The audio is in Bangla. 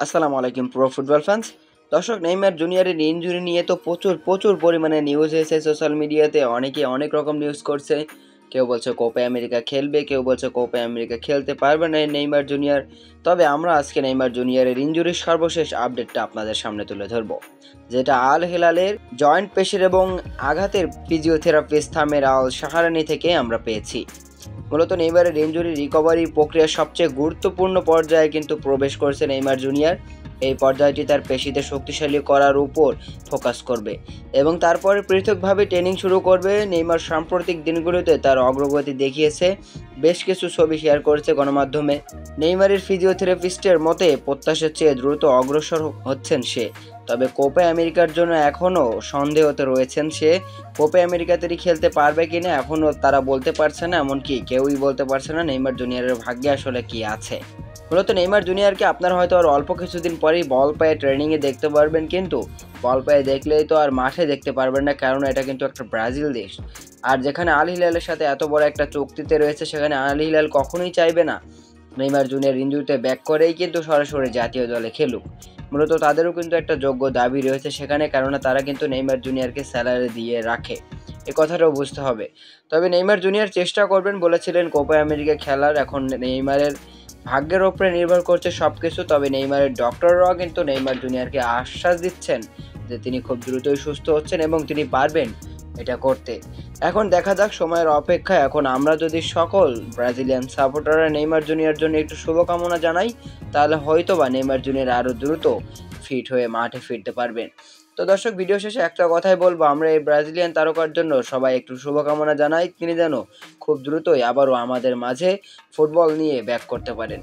আসসালামু আলাইকুম প্রো ফুটবল ফ্যান্স। দর্শক, নেইমার জুনিয়রের ইনজুরি নিয়ে তো প্রচুর পরিমাণে নিউজ এসেছে সোশ্যাল মিডিয়াতে। অনেকে অনেক রকম নিউজ করছে। কেউ বলছে কোপা আমেরিকা খেলবে, কেউ বলছে কোপা আমেরিকা খেলতে পারবে না নেইমার জুনিয়র। তবে আমরা আজকে নেইমার জুনিয়রের ইনজুরির সর্বশেষ আপডেটটা আপনাদের সামনে তুলে ধরবো, যেটা আল হিলালের জয়েন্ট পেশির এবং আঘাতের ফিজিওথেরাপিস্ট থামের আল শাহরানি থেকে আমরা পেয়েছি। মূলত নেইমারের ইনজুরি রিকভারি প্রক্রিয়ার সবচেয়ে গুরুত্বপূর্ণ পর্যায়ে কিন্তু প্রবেশ করছে নেইমার জুনিয়র। এই পর্যায়টি তার পেশিতে শক্তিশালী করার উপর ফোকাস করবে এবং তারপরে পৃথকভাবে ট্রেনিং শুরু করবে। নেইমার সাম্প্রতিক দিনগুলোতে তার অগ্রগতি দেখিয়েছে, বেশ কিছু ছবি শেয়ার করেছে গণমাধ্যমে। নেইমারের ফিজিওথেরাপিস্টের মতে প্রত্যাশার চেয়ে দ্রুত অগ্রসর হচ্ছেন সে। তবে কোপা আমেরিকার জন্য এখনও সন্দেহতে রয়েছেন সে। কোপা আমেরিকাতেই খেলতে পারবে কিনা এখনও তারা বলতে পারছে না, এমনকি কেউই বলতে পারছে না নেইমার জুনিয়রের ভাগ্যে আসলে কি আছে। মূলত নেইমার জুনিয়রকে আপনারা হয়তো আর অল্প কিছুদিন পরেই বল পায়ে ট্রেনিংয়ে দেখতে পারবেন, কিন্তু বল পায়ে দেখলেই তো আর মাঠে দেখতে পারবেন না, কারণ এটা কিন্তু একটা ব্রাজিল দেশ। আর যেখানে আল হিলালের সাথে এত বড় একটা চুক্তিতে রয়েছে, সেখানে আল হিলাল কখনোই চাইবে না নেইমার জুনিয়র ইনজুরিতে ব্যাক করেই কিন্তু সরাসরি জাতীয় দলে খেলুক। মূলত তাদেরও কিন্তু একটা যোগ্য দাবি রয়েছে সেখানে, কারণ তারা কিন্তু নেইমার জুনিয়রকে স্যালারি দিয়ে রাখে, এ কথাটাও বুঝতে হবে। তবে নেইমার জুনিয়র চেষ্টা করবেন বলেছিলেন কোপা আমেরিকা খেলার। এখন নেইমারের ভাগ্যের ওপরে নির্ভর করছে সব কিছু। তবে নেইমারের ডক্টররাও কিন্তু নেইমার জুনিয়রকে আশ্বাস দিচ্ছেন যে তিনি খুব দ্রুতই সুস্থ হচ্ছেন এবং তিনি পারবেন এটা করতে। এখন দেখা যাক, সময়ের অপেক্ষা। এখন আমরা যদি সকল ব্রাজিলিয়ান সাপোর্টাররা নেইমার জুনিয়র জন্য একটু শুভকামনা জানাই, তাহলে হয়তো বা নেইমার জুনিয়র আরও দ্রুত ফিট হয়ে মাঠে ফিরতে পারবেন। তো দর্শক, ভিডিও শেষে একটা কথাই বলবো, আমরা এই ব্রাজিলিয়ান তারকার জন্য সবাই একটু শুভকামনা জানাই, তিনি যেন খুব দ্রুতই আবারও আমাদের মাঝে ফুটবল নিয়ে ব্যাক করতে পারেন।